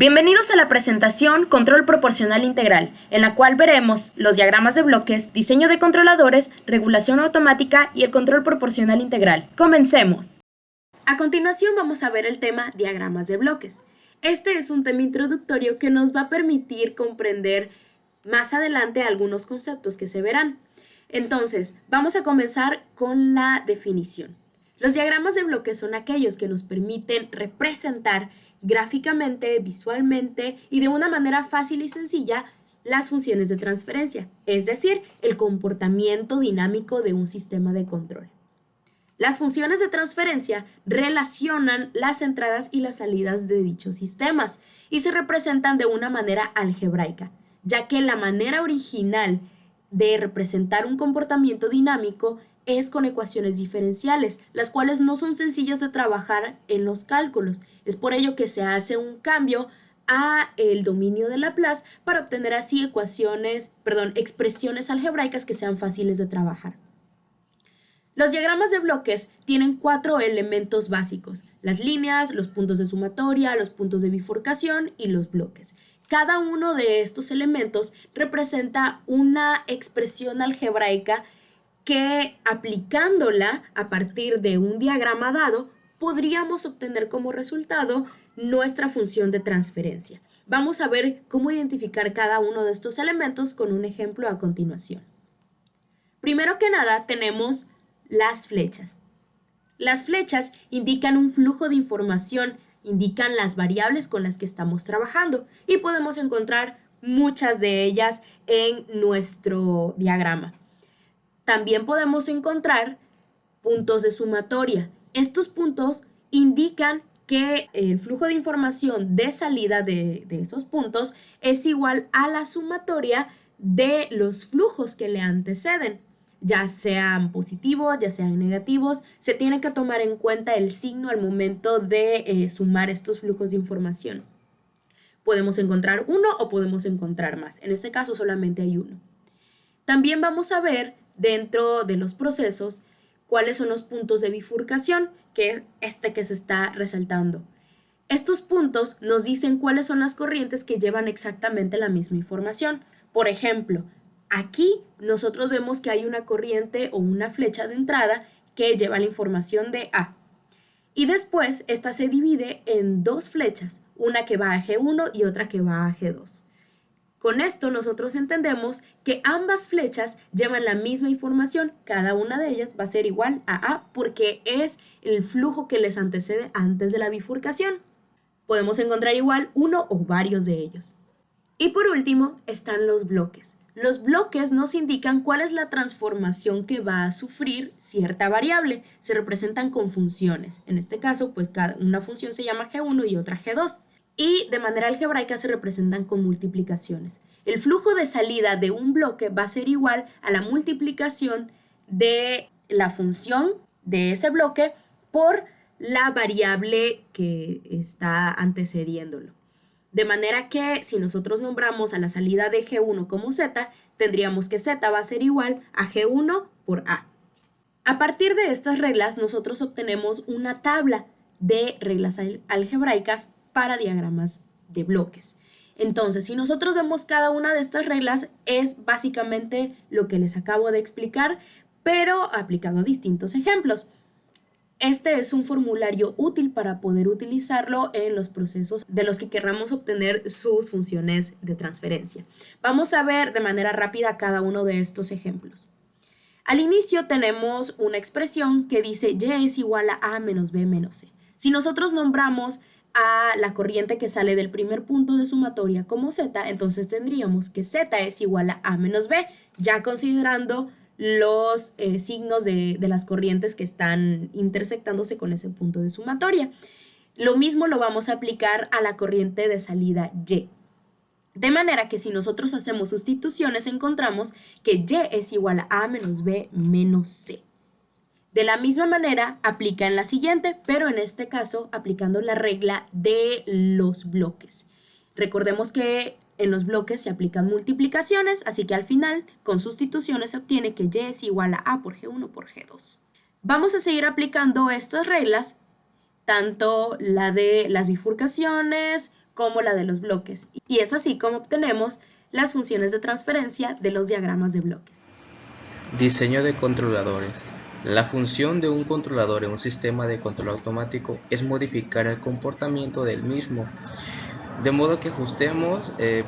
Bienvenidos a la presentación Control Proporcional Integral, en la cual veremos los diagramas de bloques, diseño de controladores, regulación automática y el control proporcional integral. ¡Comencemos! A continuación vamos a ver el tema diagramas de bloques. Este es un tema introductorio que nos va a permitir comprender más adelante algunos conceptos que se verán. Entonces, vamos a comenzar con la definición. Los diagramas de bloques son aquellos que nos permiten representar gráficamente, visualmente y de una manera fácil y sencilla las funciones de transferencia, es decir, el comportamiento dinámico de un sistema de control. Las funciones de transferencia relacionan las entradas y las salidas de dichos sistemas y se representan de una manera algebraica, ya que la manera original de representar un comportamiento dinámico es con ecuaciones diferenciales, las cuales no son sencillas de trabajar en los cálculos. Es por ello que se hace un cambio a el dominio de Laplace para obtener así expresiones algebraicas que sean fáciles de trabajar. Los diagramas de bloques tienen 4 elementos básicos: las líneas, los puntos de sumatoria, los puntos de bifurcación y los bloques. Cada uno de estos elementos representa una expresión algebraica que, aplicándola a partir de un diagrama dado, podríamos obtener como resultado nuestra función de transferencia. Vamos a ver cómo identificar cada uno de estos elementos con un ejemplo a continuación. Primero que nada tenemos las flechas. Las flechas indican un flujo de información, indican las variables con las que estamos trabajando y podemos encontrar muchas de ellas en nuestro diagrama. También podemos encontrar puntos de sumatoria. Estos puntos indican que el flujo de información de salida de esos puntos es igual a la sumatoria de los flujos que le anteceden, ya sean positivos, ya sean negativos. Se tiene que tomar en cuenta el signo al momento de sumar estos flujos de información. Podemos encontrar uno o podemos encontrar más. En este caso solamente hay uno. También vamos a ver dentro de los procesos cuáles son los puntos de bifurcación, que es este que se está resaltando. Estos puntos nos dicen cuáles son las corrientes que llevan exactamente la misma información. Por ejemplo, aquí nosotros vemos que hay una corriente o una flecha de entrada que lleva la información de A. Y después esta se divide en dos flechas, una que va a G1 y otra que va a G2. Con esto nosotros entendemos que ambas flechas llevan la misma información, cada una de ellas va a ser igual a A porque es el flujo que les antecede antes de la bifurcación. Podemos encontrar igual uno o varios de ellos. Y por último están los bloques. Los bloques nos indican cuál es la transformación que va a sufrir cierta variable. Se representan con funciones. En este caso, pues cada una función se llama G1 y otra G2. Y de manera algebraica se representan con multiplicaciones. El flujo de salida de un bloque va a ser igual a la multiplicación de la función de ese bloque por la variable que está antecediéndolo. De manera que si nosotros nombramos a la salida de G1 como Z, tendríamos que Z va a ser igual a G1 por A. A partir de estas reglas, nosotros obtenemos una tabla de reglas algebraicas para diagramas de bloques. Entonces, si nosotros vemos cada una de estas reglas, es básicamente lo que les acabo de explicar, pero aplicado a distintos ejemplos. Este es un formulario útil para poder utilizarlo en los procesos de los que querramos obtener sus funciones de transferencia. Vamos a ver de manera rápida cada uno de estos ejemplos. Al inicio tenemos una expresión que dice Y es igual a A menos B menos C. Si nosotros nombramos a la corriente que sale del primer punto de sumatoria como Z, entonces tendríamos que Z es igual a A menos B, ya considerando los signos de las corrientes que están intersectándose con ese punto de sumatoria. Lo mismo lo vamos a aplicar a la corriente de salida Y. De manera que si nosotros hacemos sustituciones, encontramos que Y es igual a A menos B menos C. De la misma manera, aplica en la siguiente, pero en este caso aplicando la regla de los bloques. Recordemos que en los bloques se aplican multiplicaciones, así que al final, con sustituciones se obtiene que Y es igual a A por G1 por G2. Vamos a seguir aplicando estas reglas, tanto la de las bifurcaciones como la de los bloques, y es así como obtenemos las funciones de transferencia de los diagramas de bloques. Diseño de controladores. La función de un controlador en un sistema de control automático es modificar el comportamiento del mismo, de modo que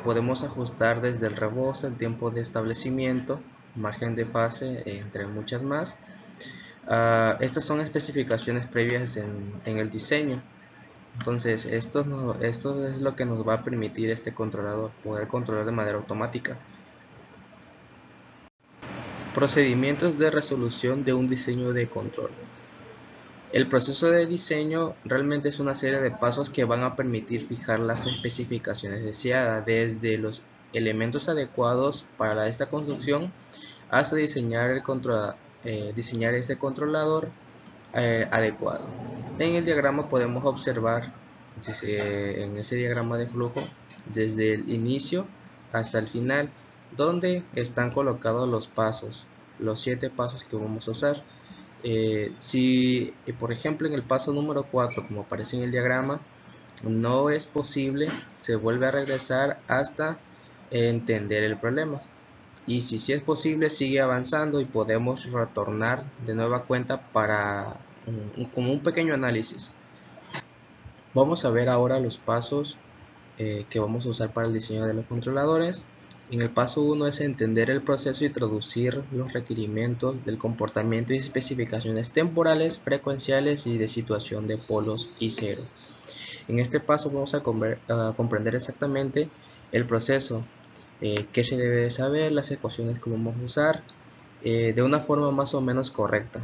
podemos ajustar desde el rebozo, el tiempo de establecimiento, margen de fase, entre muchas más. Estas son especificaciones previas en el diseño. Entonces, esto es lo que nos va a permitir este controlador, poder controlar de manera automática. Procedimientos de resolución de un diseño de control. El proceso de diseño realmente es una serie de pasos que van a permitir fijar las especificaciones deseadas, desde los elementos adecuados para esta construcción hasta diseñar ese controlador adecuado. En el diagrama podemos observar, en ese diagrama de flujo, desde el inicio hasta el final, donde están colocados los 7 pasos que vamos a usar. Si por ejemplo en el paso número 4, como aparece en el diagrama, no es posible, se vuelve a regresar hasta entender el problema. Y si es posible, sigue avanzando y podemos retornar de nueva cuenta para como un pequeño análisis. Vamos a ver ahora los pasos que vamos a usar para el diseño de los controladores. En el paso 1 es entender el proceso y traducir los requerimientos del comportamiento y especificaciones temporales, frecuenciales y de situación de polos y cero. En este paso vamos a comprender exactamente el proceso, qué se debe de saber, las ecuaciones que vamos a usar, de una forma más o menos correcta.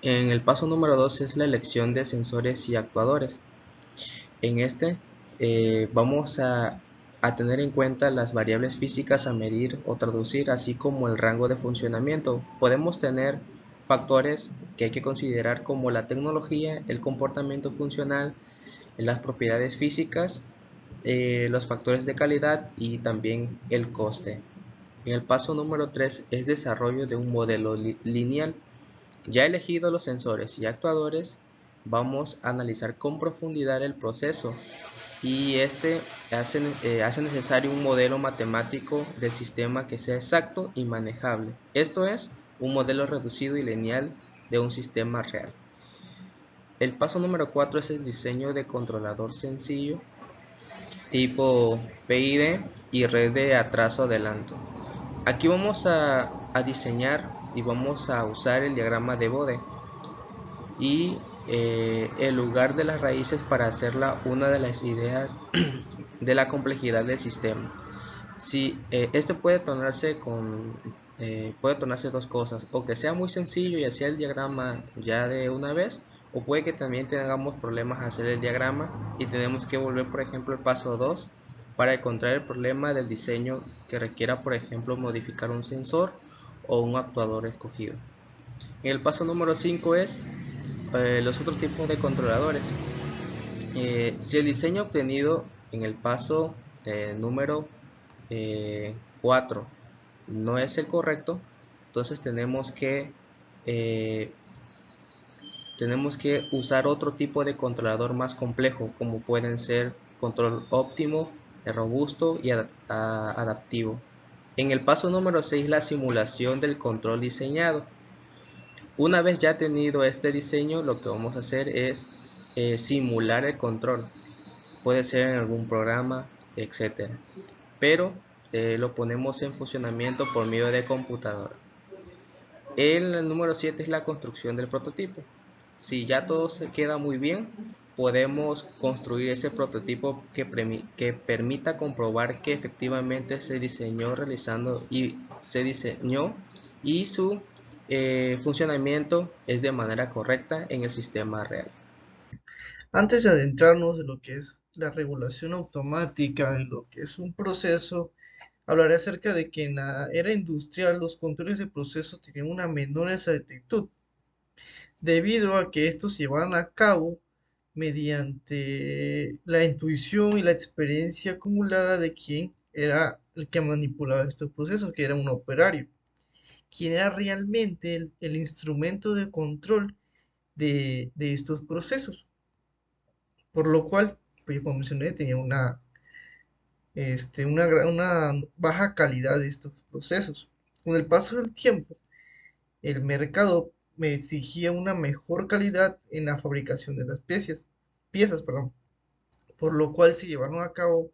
En el paso número 2 es la elección de sensores y actuadores. En este vamos a tener en cuenta las variables físicas a medir o traducir, así como el rango de funcionamiento. Podemos tener factores que hay que considerar como la tecnología, el comportamiento funcional, las propiedades físicas, los factores de calidad y también el coste. En el paso número 3 es desarrollo de un modelo lineal. Ya elegido los sensores y actuadores, vamos a analizar con profundidad el proceso y hace necesario un modelo matemático del sistema que sea exacto y manejable. Esto es un modelo reducido y lineal de un sistema real. El paso número 4 es el diseño de controlador sencillo tipo PID y red de atraso-adelanto. Aquí vamos a diseñar y vamos a usar el diagrama de Bode y el lugar de las raíces para hacerla una de las ideas de la complejidad del sistema. Este puede tornarse dos cosas, o que sea muy sencillo y hacer el diagrama ya de una vez, o puede que también tengamos problemas a hacer el diagrama y tenemos que volver, por ejemplo, al paso 2 para encontrar el problema del diseño que requiera, por ejemplo, modificar un sensor o un actuador escogido. El paso número 5 es los otros tipos de controladores. Si el diseño obtenido en el paso número 4 no es el correcto, entonces tenemos que usar otro tipo de controlador más complejo, como pueden ser control óptimo, robusto y adaptivo. En el paso número 6, la simulación del control diseñado. Una vez ya tenido este diseño, lo que vamos a hacer es simular el control. Puede ser en algún programa, etcétera, pero lo ponemos en funcionamiento por medio de computadora. El número 7 es la construcción del prototipo. Si ya todo se queda muy bien, podemos construir ese prototipo que permita comprobar que efectivamente se diseñó y su funcionamiento es de manera correcta en el sistema real. Antes de adentrarnos en lo que es la regulación automática y lo que es un proceso, hablaré acerca de que en la era industrial los controles de proceso tenían una menor exactitud, debido a que estos se llevaban a cabo mediante la intuición y la experiencia acumulada de quien era el que manipulaba estos procesos, que era un operario, quien era realmente el instrumento de control de estos procesos. Por lo cual, pues como mencioné, tenía una baja calidad de estos procesos. Con el paso del tiempo, el mercado me exigía una mejor calidad en la fabricación de las piezas, perdón, por lo cual se llevaron a cabo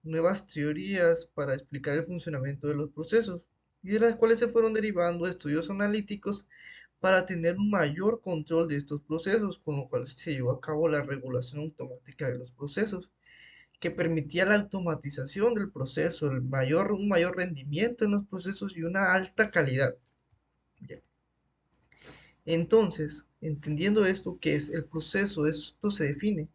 nuevas teorías para explicar el funcionamiento de los procesos y de las cuales se fueron derivando estudios analíticos para tener un mayor control de estos procesos, con lo cual se llevó a cabo la regulación automática de los procesos, que permitía la automatización del proceso, un mayor rendimiento en los procesos y una alta calidad. Bien. Entonces, entendiendo esto, ¿qué es el proceso? Esto se define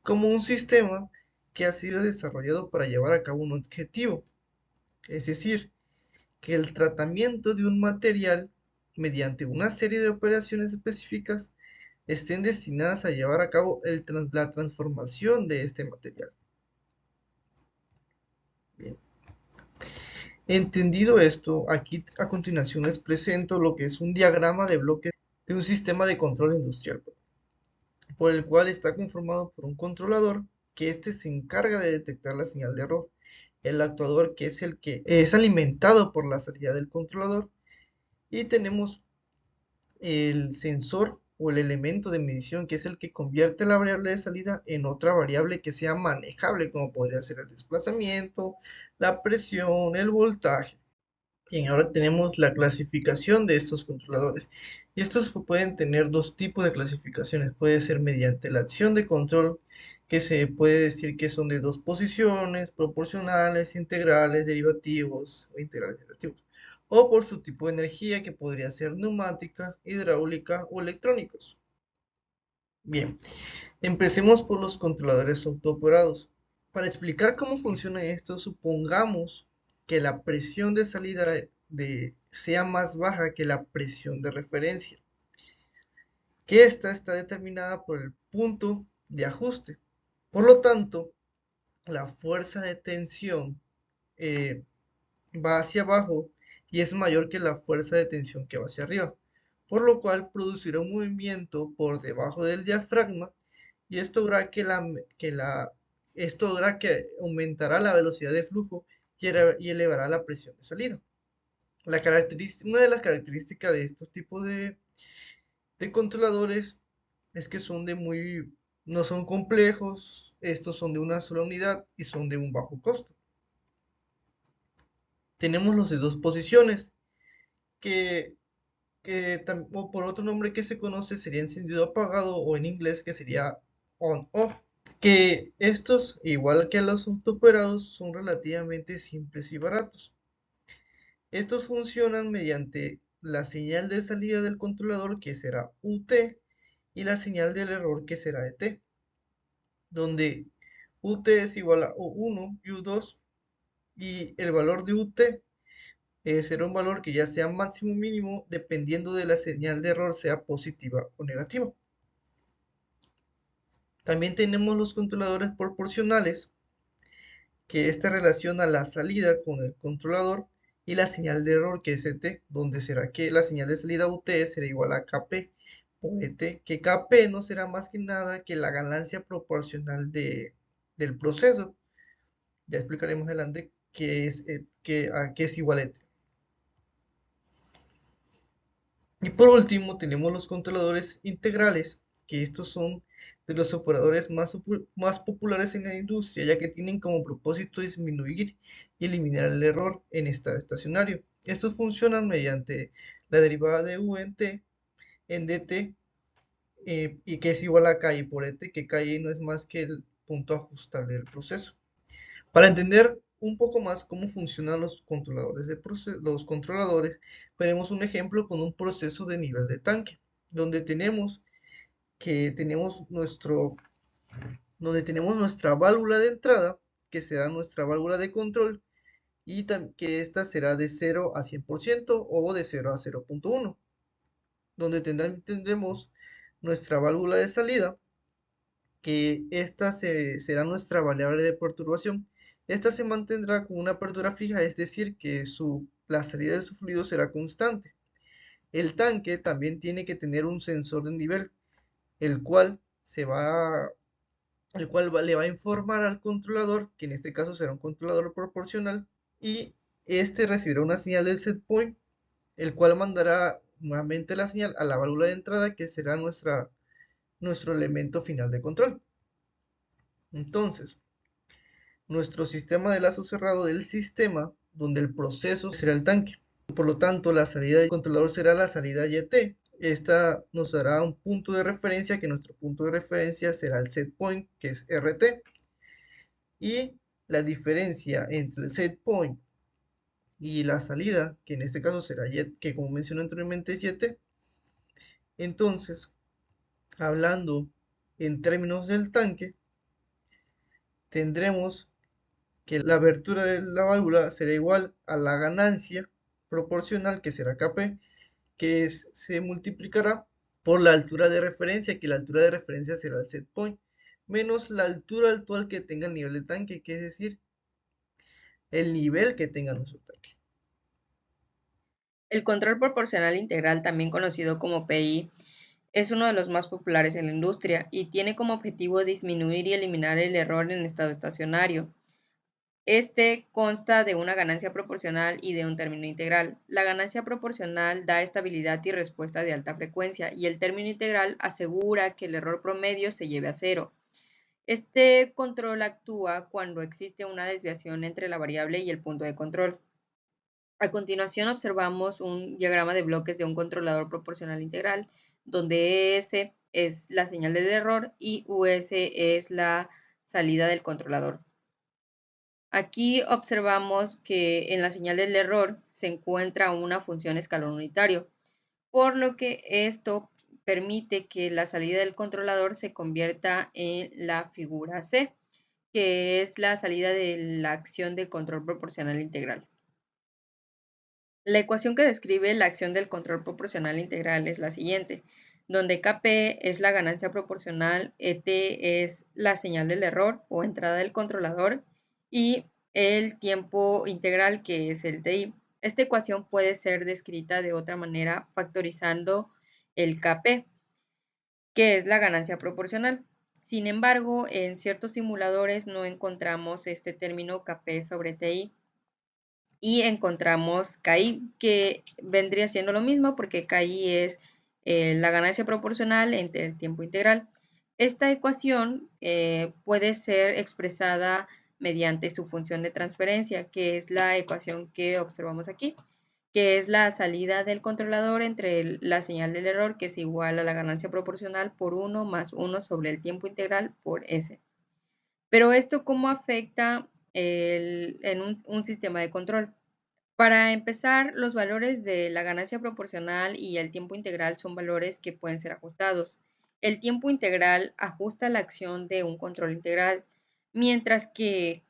como un sistema que ha sido desarrollado para llevar a cabo un objetivo, es decir, que el tratamiento de un material mediante una serie de operaciones específicas estén destinadas a llevar a cabo la transformación de este material. Bien. Entendido esto, aquí a continuación les presento lo que es un diagrama de bloques de un sistema de control industrial, por el cual está conformado por un controlador que se encarga de detectar la señal de error, el actuador que es el que es alimentado por la salida del controlador, y tenemos el sensor o el elemento de medición que es el que convierte la variable de salida en otra variable que sea manejable, como podría ser el desplazamiento, la presión, el voltaje. Bien, ahora tenemos la clasificación de estos controladores. Y estos pueden tener dos tipos de clasificaciones. Puede ser mediante la acción de control, que se puede decir que son de dos posiciones, proporcionales, integrales, derivativos o integrales derivativos. O por su tipo de energía, que podría ser neumática, hidráulica o electrónicos. Bien, empecemos por los controladores autooperados. Para explicar cómo funciona esto, supongamos que la presión de salida sea más baja que la presión de referencia, que esta está determinada por el punto de ajuste. Por lo tanto, la fuerza de tensión va hacia abajo y es mayor que la fuerza de tensión que va hacia arriba, por lo cual producirá un movimiento por debajo del diafragma y esto hará que aumentará la velocidad de flujo y elevará la presión de salida. Una de las características de estos tipos de controladores es que no son complejos, estos son de una sola unidad y son de un bajo costo. Tenemos los de dos posiciones, que o por otro nombre que se conoce sería encendido apagado, o en inglés que sería on-off, que estos, igual que los autooperados, son relativamente simples y baratos. Estos funcionan mediante la señal de salida del controlador, que será UT, y la señal del error, que será ET, donde UT es igual a U1 y U2, y el valor de UT será un valor que ya sea máximo o mínimo, dependiendo de la señal de error sea positiva o negativa. También tenemos los controladores proporcionales, que esta relaciona la salida con el controlador y la señal de error, que es ET, donde será que la señal de salida UT será igual a Kp por ET, que Kp no será más que nada que la ganancia proporcional del proceso. Ya explicaremos adelante a qué es igual a ET. Y por último tenemos los controladores integrales, que estos son de los operadores más populares en la industria, ya que tienen como propósito disminuir y eliminar el error en estado estacionario. Estos funcionan mediante la derivada de U en T en dt, y que es igual a KI por ET, que KI no es más que el punto ajustable del proceso. Para entender un poco más cómo funcionan los controladores, veremos un ejemplo con un proceso de nivel de tanque, donde tenemos nuestra válvula de entrada, que será nuestra válvula de control, y que esta será de 0 a 100% o de 0 a 0.1, donde tendremos nuestra válvula de salida, que esta será nuestra variable de perturbación. Esta se mantendrá con una apertura fija, es decir, que la salida de su fluido será constante. El tanque también tiene que tener un sensor de nivel, el cual se va el cual le va a informar al controlador, que en este caso será un controlador proporcional, y este recibirá una señal del set point, el cual mandará nuevamente la señal a la válvula de entrada, que será nuestro elemento final de control. Entonces, nuestro sistema de lazo cerrado del sistema, donde el proceso será el tanque. Por lo tanto, la salida del controlador será la salida YT. Esta nos dará un punto de referencia, que nuestro punto de referencia será el set point, que es RT. Y la diferencia entre el set point y la salida, que en este caso será YT, que como mencioné anteriormente es YT. Entonces, hablando en términos del tanque, tendremos que la abertura de la válvula será igual a la ganancia proporcional, que será Kp, que se multiplicará por la altura de referencia, que la altura de referencia será el set point, menos la altura actual que tenga el nivel de tanque, que es decir, el nivel que tenga nuestro tanque. El control proporcional integral, también conocido como PI, es uno de los más populares en la industria y tiene como objetivo disminuir y eliminar el error en estado estacionario. Este consta de una ganancia proporcional y de un término integral. La ganancia proporcional da estabilidad y respuesta de alta frecuencia y el término integral asegura que el error promedio se lleve a cero. Este control actúa cuando existe una desviación entre la variable y el punto de control. A continuación observamos un diagrama de bloques de un controlador proporcional integral, donde ES es la señal del error y US es la salida del controlador. Aquí observamos que en la señal del error se encuentra una función escalón unitario, por lo que esto permite que la salida del controlador se convierta en la figura C, que es la salida de la acción del control proporcional integral. La ecuación que describe la acción del control proporcional integral es la siguiente, donde Kp es la ganancia proporcional, Et es la señal del error o entrada del controlador y el tiempo integral, que es el Ti. Esta ecuación puede ser descrita de otra manera factorizando el Kp, que es la ganancia proporcional. Sin embargo, en ciertos simuladores no encontramos este término Kp sobre Ti, y encontramos KI, que vendría siendo lo mismo porque KI es la ganancia proporcional entre el tiempo integral. Esta ecuación puede ser expresada mediante su función de transferencia, que es la ecuación que observamos aquí, que es la salida del controlador entre la señal del error, que es igual a la ganancia proporcional por 1 más 1 sobre el tiempo integral por S. Pero esto, ¿cómo afecta en un sistema de control? Para empezar, los valores de la ganancia proporcional y el tiempo integral son valores que pueden ser ajustados. El tiempo integral ajusta la acción de un control integral, mientras que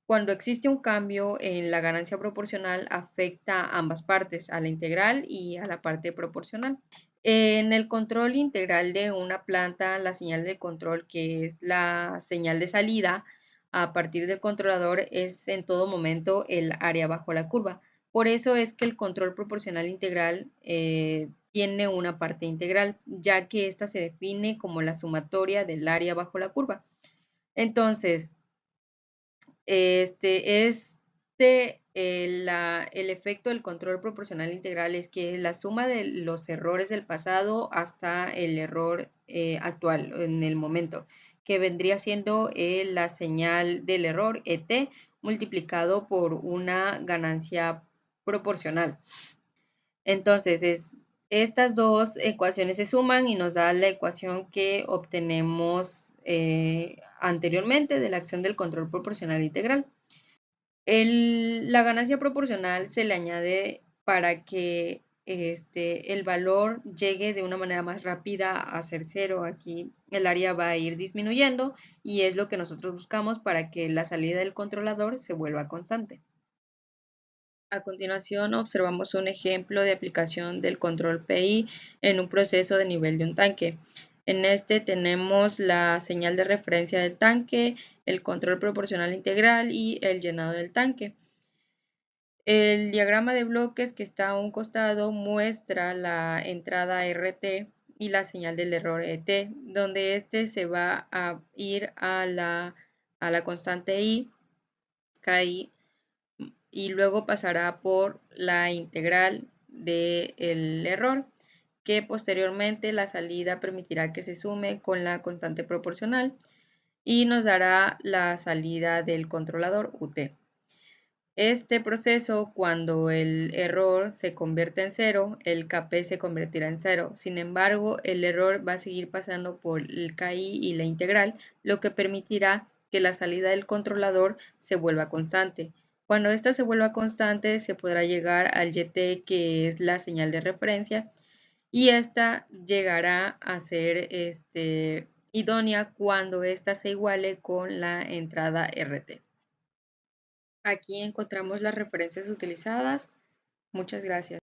cuando existe un cambio en la ganancia proporcional afecta a ambas partes, a la integral y a la parte proporcional. En el control integral de una planta, la señal de control, que es la señal de salida a partir del controlador, es en todo momento el área bajo la curva. Por eso es que el control proporcional integral tiene una parte integral, ya que ésta se define como la sumatoria del área bajo la curva. Entonces, el efecto del control proporcional integral es que la suma de los errores del pasado hasta el error actual, en el momento, que vendría siendo la señal del error, ET, multiplicado por una ganancia proporcional. Entonces, estas dos ecuaciones se suman y nos da la ecuación que obtenemos anteriormente de la acción del control proporcional integral. La ganancia proporcional se le añade para que el valor llegue de una manera más rápida a ser cero. Aquí el área va a ir disminuyendo y es lo que nosotros buscamos para que la salida del controlador se vuelva constante. A continuación observamos un ejemplo de aplicación del control PI en un proceso de nivel de un tanque. En este tenemos la señal de referencia del tanque, el control proporcional integral y el llenado del tanque. El diagrama de bloques que está a un costado muestra la entrada RT y la señal del error ET, donde este se va a ir a la constante I, KI, y luego pasará por la integral del error, que posteriormente la salida permitirá que se sume con la constante proporcional y nos dará la salida del controlador UT. Este proceso, cuando el error se convierte en 0, el Kp se convertirá en 0. Sin embargo, el error va a seguir pasando por el Ki y la integral, lo que permitirá que la salida del controlador se vuelva constante. Cuando esta se vuelva constante, se podrá llegar al Yt, que es la señal de referencia, y esta llegará a ser idónea cuando esta se iguale con la entrada RT. Aquí encontramos las referencias utilizadas. Muchas gracias.